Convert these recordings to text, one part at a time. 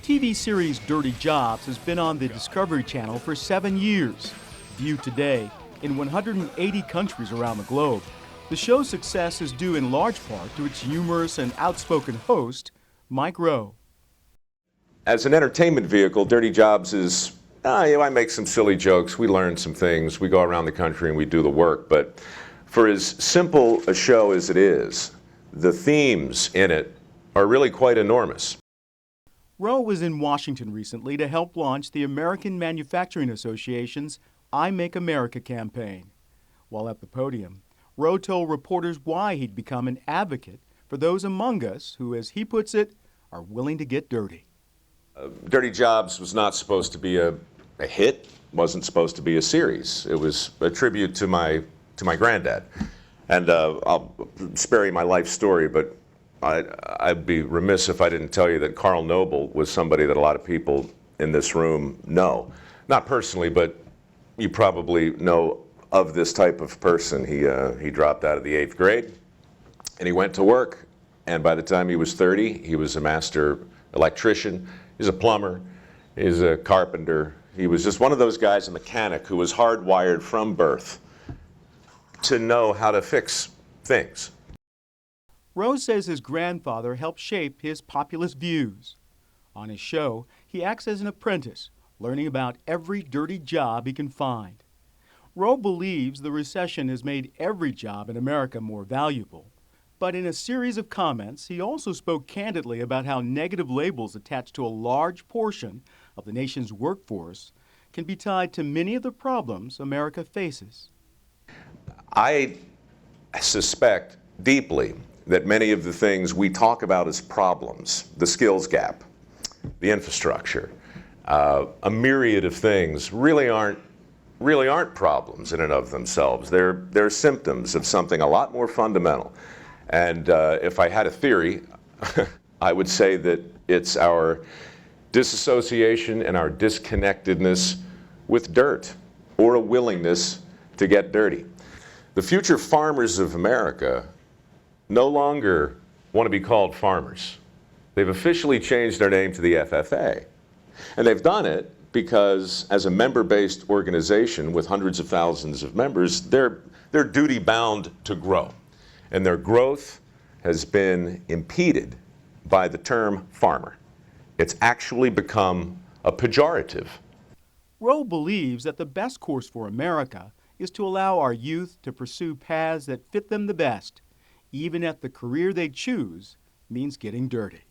TV series Dirty Jobs has been on the Discovery Channel for 7 years. Viewed today in 180 countries around the globe. The show's success is due in large part to its humorous and outspoken host, Mike Rowe. As an entertainment vehicle, Dirty Jobs is, I make some silly jokes, we learn some things, we go around the country and we do the work, but for as simple a show as it is, the themes in it are really quite enormous. Rowe was in Washington recently to help launch the American Manufacturing Association's I Make America campaign. While at the podium, Rowe told reporters why he'd become an advocate for those among us who, as he puts it, are willing to get dirty. Dirty Jobs was not supposed to be a hit, wasn't supposed to be a series. It was a tribute to my granddad. And I'll spare you my life story, but I'd be remiss if I didn't tell you that Carl Noble was somebody that a lot of people in this room know. Not personally, but you probably know of this type of person. He dropped out of the 8th grade, and he went to work. And by the time he was 30, he was a master electrician. He's a plumber. He's a carpenter. He was just one of those guys, a mechanic, who was hardwired from birth to know how to fix things. Rowe says his grandfather helped shape his populist views. On his show, he acts as an apprentice, learning about every dirty job he can find. Rowe believes the recession has made every job in America more valuable. But in a series of comments, he also spoke candidly about how negative labels attached to a large portion of the nation's workforce can be tied to many of the problems America faces. I suspect deeply that many of the things we talk about as problems, the skills gap, the infrastructure, a myriad of things really aren't problems in and of themselves. They're symptoms of something a lot more fundamental. And if I had a theory, I would say that it's our disassociation and our disconnectedness with dirt, or a willingness to get dirty. The future farmers of America no longer want to be called farmers. They've officially changed their name to the FFA. And they've done it because, as a member-based organization with hundreds of thousands of members, they're duty-bound to grow. And their growth has been impeded by the term farmer. It's actually become a pejorative. Rowe believes that the best course for America is to allow our youth to pursue paths that fit them the best, even if the career they choose means getting dirty.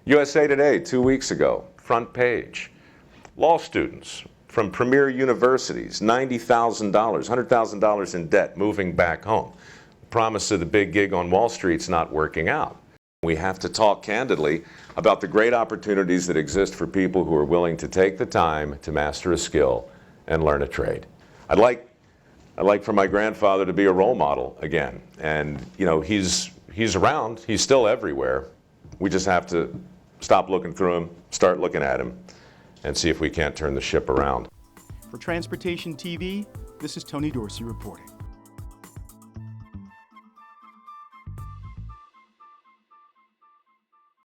USA Today 2 weeks ago, front page. Law students from premier universities, $90,000, $100,000 in debt, moving back home. The promise of the big gig on Wall Street's not working out. We have to talk candidly about the great opportunities that exist for people who are willing to take the time to master a skill and learn a trade. I'd like for my grandfather to be a role model again. And you know, he's around, he's still everywhere. We just have to stop looking through him, start looking at him, and see if we can't turn the ship around. For Transportation TV, this is Tony Dorsey reporting.